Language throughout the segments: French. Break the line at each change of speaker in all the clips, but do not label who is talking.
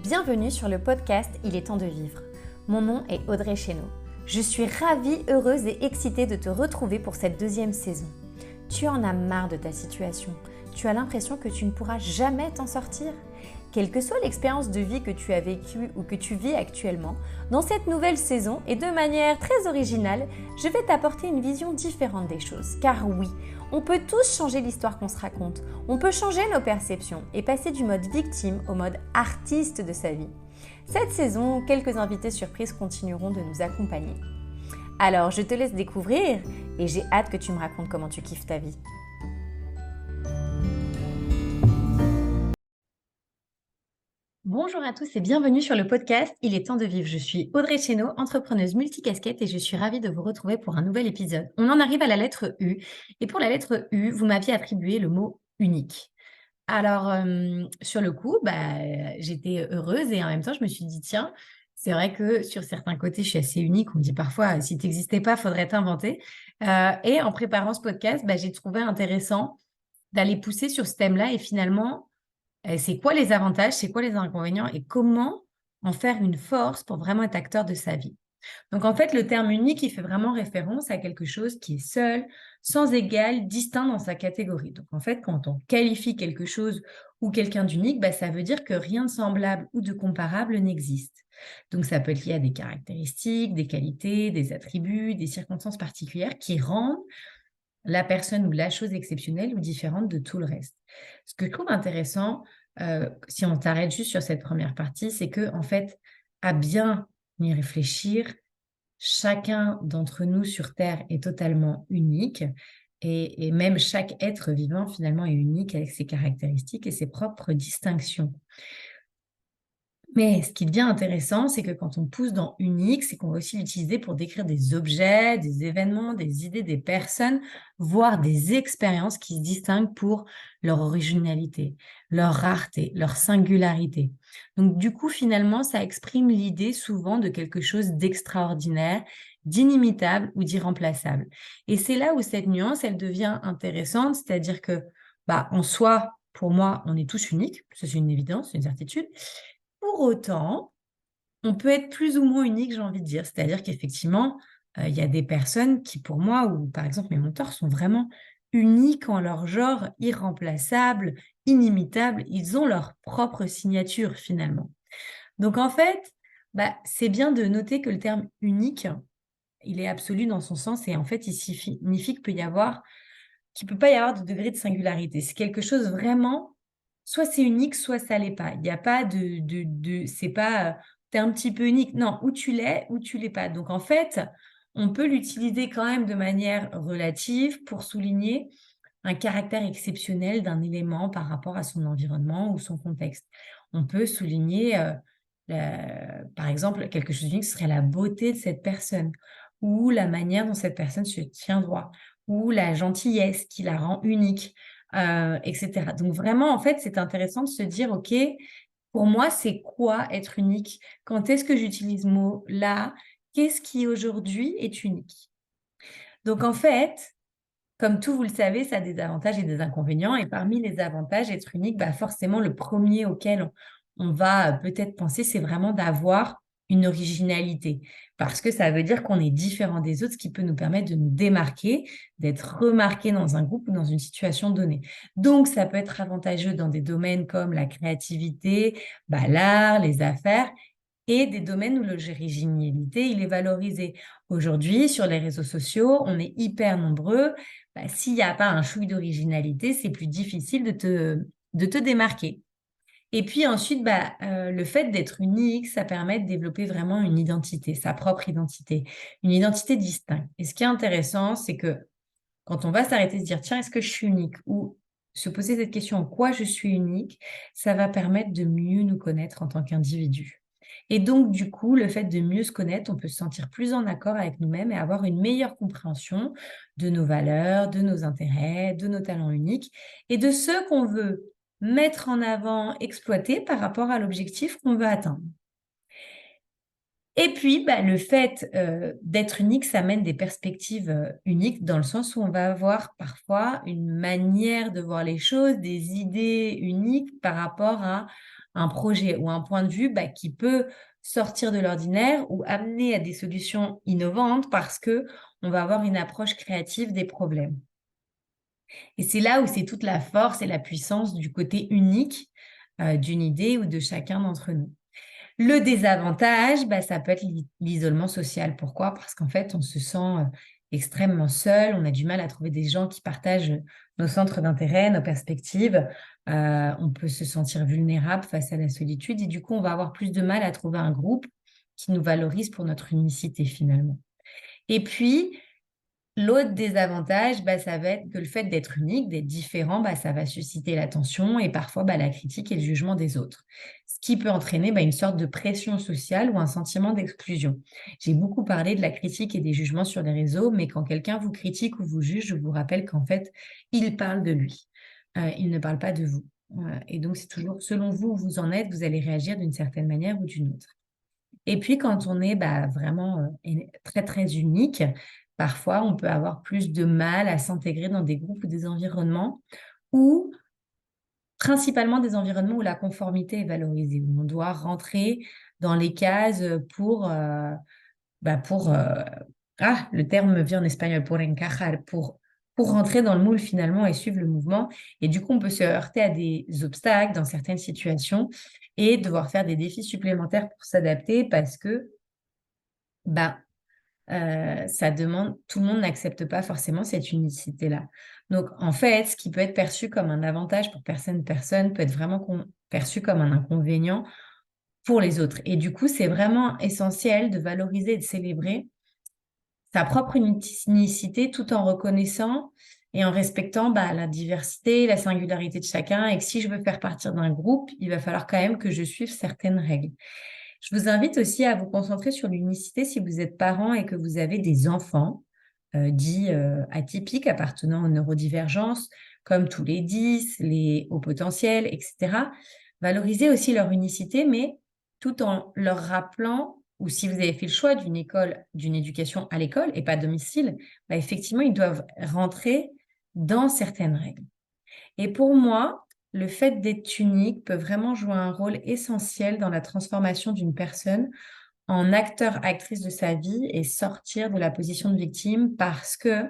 Bienvenue sur le podcast Il est temps de vivre. Mon nom est Audrey Chéneau. Je suis ravie, heureuse et excitée de te retrouver pour cette deuxième saison. Tu en as marre de ta situation. Tu as l'impression que tu ne pourras jamais t'en sortir. Quelle que soit l'expérience de vie que tu as vécue ou que tu vis actuellement, dans cette nouvelle saison et de manière très originale, je vais t'apporter une vision différente des choses. Car oui, on peut tous changer l'histoire qu'on se raconte. On peut changer nos perceptions et passer du mode victime au mode artiste de sa vie. Cette saison, quelques invités surprises continueront de nous accompagner. Alors, je te laisse découvrir et j'ai hâte que tu me racontes comment tu kiffes ta vie. Bonjour à tous et bienvenue sur le podcast Il est temps de vivre. Je suis Audrey Chéneau, entrepreneuse multicasquette et je suis ravie de vous retrouver pour un nouvel épisode. On en arrive à la lettre U et pour la lettre U, vous m'aviez attribué le mot unique. Alors, sur le coup, j'étais heureuse et en même temps, je me suis dit, tiens, c'est vrai que sur certains côtés, je suis assez unique. On me dit parfois, si tu n'existais pas, faudrait t'inventer. Et en préparant ce podcast, j'ai trouvé intéressant d'aller pousser sur ce thème-là et finalement, c'est quoi les avantages, c'est quoi les inconvénients et comment en faire une force pour vraiment être acteur de sa vie. Donc, en fait, le terme unique, il fait vraiment référence à quelque chose qui est seul, sans égal, distinct dans sa catégorie. Donc, en fait, quand on qualifie quelque chose ou quelqu'un d'unique, ça veut dire que rien de semblable ou de comparable n'existe. Donc, ça peut être lié à des caractéristiques, des qualités, des attributs, des circonstances particulières qui rendent la personne ou la chose exceptionnelle ou différente de tout le reste. Ce que je trouve intéressant, si on s'arrête juste sur cette première partie, c'est que, en fait, à bien y réfléchir, chacun d'entre nous sur Terre est totalement unique et même chaque être vivant finalement est unique avec ses caractéristiques et ses propres distinctions. Mais ce qui devient intéressant, c'est que quand on pousse dans unique, c'est qu'on va aussi l'utiliser pour décrire des objets, des événements, des idées, des personnes, voire des expériences qui se distinguent pour leur originalité, leur rareté, leur singularité. Donc du coup, finalement, ça exprime l'idée souvent de quelque chose d'extraordinaire, d'inimitable ou d'irremplaçable. Et c'est là où cette nuance, elle devient intéressante, c'est-à-dire que, en soi, pour moi, on est tous uniques, ça c'est une évidence, c'est une certitude. Pour autant, on peut être plus ou moins unique, j'ai envie de dire. C'est-à-dire qu'effectivement, il y a des personnes qui, pour moi, ou par exemple mes mentors, sont vraiment uniques en leur genre, irremplaçables, inimitables. Ils ont leur propre signature finalement. Donc en fait, c'est bien de noter que le terme unique, il est absolu dans son sens et en fait, il signifie qu'il ne peut pas y avoir de degré de singularité. C'est quelque chose vraiment, soit c'est unique, soit ça l'est pas. Il n'y a pas c'est pas, tu es un petit peu unique. Non, ou tu l'es, ou tu l'es pas. Donc, en fait, on peut l'utiliser quand même de manière relative pour souligner un caractère exceptionnel d'un élément par rapport à son environnement ou son contexte. On peut souligner, par exemple, quelque chose d'unique, ce serait la beauté de cette personne ou la manière dont cette personne se tient droit ou la gentillesse qui la rend unique, etc. Donc vraiment, en fait, c'est intéressant de se dire, OK, pour moi, c'est quoi être unique? Quand est-ce que j'utilise ce mot-là? Qu'est-ce qui aujourd'hui est unique? Donc en fait, comme tout, vous le savez, ça a des avantages et des inconvénients. Et parmi les avantages, être unique, forcément, le premier auquel on va peut-être penser, c'est vraiment d'avoir une originalité. Parce que ça veut dire qu'on est différent des autres, ce qui peut nous permettre de nous démarquer, d'être remarqué dans un groupe ou dans une situation donnée. Donc, ça peut être avantageux dans des domaines comme la créativité, l'art, les affaires, et des domaines où l'originalité, il est valorisé. Aujourd'hui, sur les réseaux sociaux, on est hyper nombreux. S'il n'y a pas un chouï d'originalité, c'est plus difficile de te démarquer. Et puis ensuite, le fait d'être unique, ça permet de développer vraiment une identité, sa propre identité, une identité distincte. Et ce qui est intéressant, c'est que quand on va s'arrêter de se dire, tiens, est-ce que je suis unique? Ou se poser cette question, en quoi je suis unique? Ça va permettre de mieux nous connaître en tant qu'individu. Et donc, du coup, le fait de mieux se connaître, on peut se sentir plus en accord avec nous-mêmes et avoir une meilleure compréhension de nos valeurs, de nos intérêts, de nos talents uniques et de ceux qu'on veut mettre en avant, exploiter par rapport à l'objectif qu'on veut atteindre. Et puis, le fait d'être unique, ça amène des perspectives uniques dans le sens où on va avoir parfois une manière de voir les choses, des idées uniques par rapport à un projet ou un point de vue qui peut sortir de l'ordinaire ou amener à des solutions innovantes parce que on va avoir une approche créative des problèmes. Et c'est là où c'est toute la force et la puissance du côté unique d'une idée ou de chacun d'entre nous. Le désavantage, ça peut être l'isolement social. Pourquoi? Parce qu'en fait, on se sent extrêmement seul, on a du mal à trouver des gens qui partagent nos centres d'intérêt, nos perspectives. On peut se sentir vulnérable face à la solitude et du coup, on va avoir plus de mal à trouver un groupe qui nous valorise pour notre unicité finalement. Et puis, l'autre désavantage, ça va être que le fait d'être unique, d'être différent, ça va susciter l'attention et parfois la critique et le jugement des autres. Ce qui peut entraîner une sorte de pression sociale ou un sentiment d'exclusion. J'ai beaucoup parlé de la critique et des jugements sur les réseaux, mais quand quelqu'un vous critique ou vous juge, je vous rappelle qu'en fait, il parle de lui. Il ne parle pas de vous. Et donc, c'est toujours selon vous où vous en êtes, vous allez réagir d'une certaine manière ou d'une autre. Et puis, quand on est vraiment très, très unique, parfois, on peut avoir plus de mal à s'intégrer dans des groupes ou des environnements ou principalement des environnements où la conformité est valorisée, où on doit rentrer dans les cases le terme me vient en espagnol, pour encajar, pour rentrer dans le moule finalement et suivre le mouvement. Et du coup, on peut se heurter à des obstacles dans certaines situations et devoir faire des défis supplémentaires pour s'adapter parce que ça demande, tout le monde n'accepte pas forcément cette unicité-là. Donc, en fait, ce qui peut être perçu comme un avantage pour personne peut être vraiment perçu comme un inconvénient pour les autres. Et du coup, c'est vraiment essentiel de valoriser et de célébrer sa propre unicité tout en reconnaissant et en respectant la diversité, la singularité de chacun. Et que si je veux faire partie d'un groupe, il va falloir quand même que je suive certaines règles. Je vous invite aussi à vous concentrer sur l'unicité si vous êtes parent et que vous avez des enfants dits atypiques appartenant aux neurodivergences, comme tous les 10, les hauts potentiels, etc. Valorisez aussi leur unicité, mais tout en leur rappelant, ou si vous avez fait le choix d'une école, d'une éducation à l'école et pas à domicile, effectivement, ils doivent rentrer dans certaines règles. Et pour moi, le fait d'être unique peut vraiment jouer un rôle essentiel dans la transformation d'une personne en acteur, actrice de sa vie et sortir de la position de victime parce que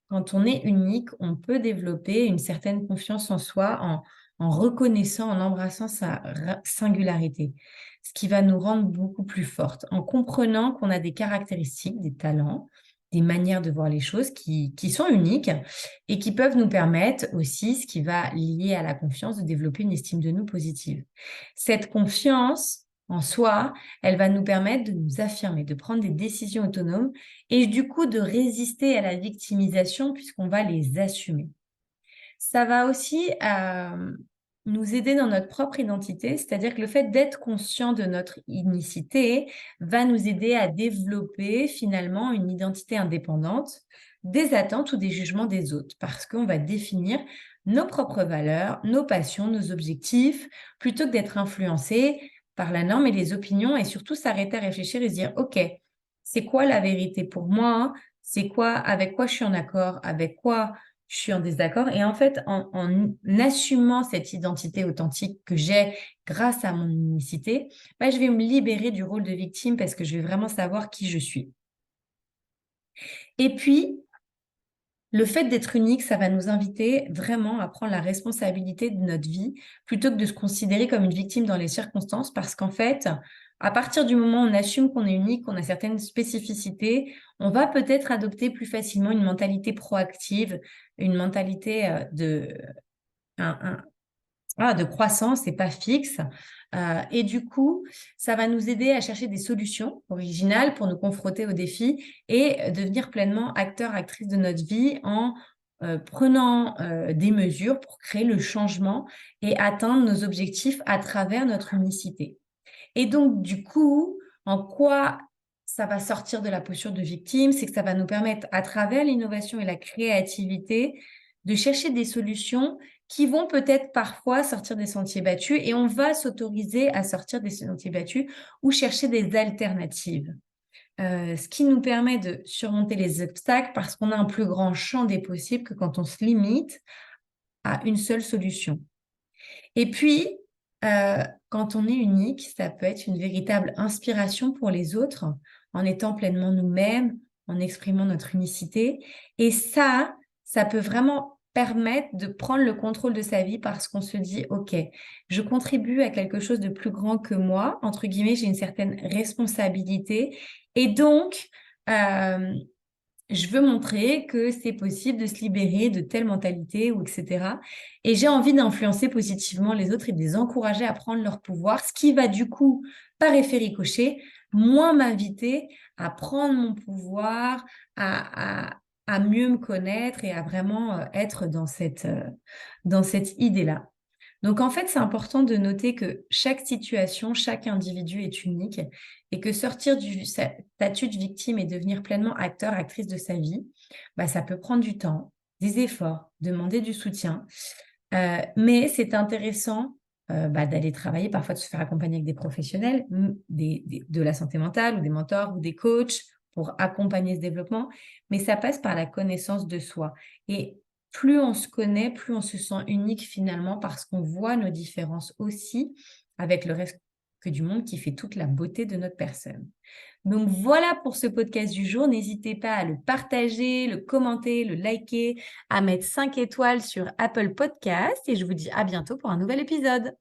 quand on est unique, on peut développer une certaine confiance en soi en reconnaissant, en embrassant sa singularité, ce qui va nous rendre beaucoup plus fortes, en comprenant qu'on a des caractéristiques, des talents, des manières de voir les choses qui sont uniques et qui peuvent nous permettre aussi, ce qui va lier à la confiance, de développer une estime de nous positive. Cette confiance en soi, elle va nous permettre de nous affirmer, de prendre des décisions autonomes et du coup de résister à la victimisation puisqu'on va les assumer. Ça va aussi nous aider dans notre propre identité, c'est-à-dire que le fait d'être conscient de notre unicité va nous aider à développer finalement une identité indépendante des attentes ou des jugements des autres, parce qu'on va définir nos propres valeurs, nos passions, nos objectifs, plutôt que d'être influencé par la norme et les opinions, et surtout s'arrêter à réfléchir et se dire, OK, c'est quoi la vérité pour moi? C'est quoi, avec quoi je suis en accord? Avec quoi je suis en désaccord? Et en fait, en assumant cette identité authentique que j'ai grâce à mon unicité, je vais me libérer du rôle de victime parce que je vais vraiment savoir qui je suis. Et puis, le fait d'être unique, ça va nous inviter vraiment à prendre la responsabilité de notre vie plutôt que de se considérer comme une victime dans les circonstances parce qu'en fait, à partir du moment où on assume qu'on est unique, qu'on a certaines spécificités, on va peut-être adopter plus facilement une mentalité proactive, une mentalité de croissance et pas fixe. Et du coup, ça va nous aider à chercher des solutions originales pour nous confronter aux défis et devenir pleinement acteur, actrice de notre vie en prenant des mesures pour créer le changement et atteindre nos objectifs à travers notre unicité. Et donc, du coup, en quoi ça va sortir de la posture de victime, c'est que ça va nous permettre, à travers l'innovation et la créativité, de chercher des solutions qui vont peut-être parfois sortir des sentiers battus et on va s'autoriser à sortir des sentiers battus ou chercher des alternatives. Ce qui nous permet de surmonter les obstacles parce qu'on a un plus grand champ des possibles que quand on se limite à une seule solution. Et puis, Quand on est unique, ça peut être une véritable inspiration pour les autres, en étant pleinement nous-mêmes, en exprimant notre unicité. Et ça peut vraiment permettre de prendre le contrôle de sa vie parce qu'on se dit, OK, je contribue à quelque chose de plus grand que moi, entre guillemets, j'ai une certaine responsabilité. Et donc, euh, je veux montrer que c'est possible de se libérer de telle mentalité ou etc. Et j'ai envie d'influencer positivement les autres et de les encourager à prendre leur pouvoir, ce qui va du coup, par effet ricochet, moins m'inviter à prendre mon pouvoir, à mieux me connaître et à vraiment être dans cette idée-là. Donc en fait, c'est important de noter que chaque situation, chaque individu est unique et que sortir du statut de victime et devenir pleinement acteur, actrice de sa vie, bah, ça peut prendre du temps, des efforts, demander du soutien. Mais c'est intéressant bah, d'aller travailler, parfois de se faire accompagner avec des professionnels, de la santé mentale ou des mentors ou des coachs pour accompagner ce développement. Mais ça passe par la connaissance de soi. Et plus on se connaît, plus on se sent unique finalement parce qu'on voit nos différences aussi avec le reste que du monde qui fait toute la beauté de notre personne. Donc voilà pour ce podcast du jour. N'hésitez pas à le partager, le commenter, le liker, à mettre 5 étoiles sur Apple Podcast et je vous dis à bientôt pour un nouvel épisode.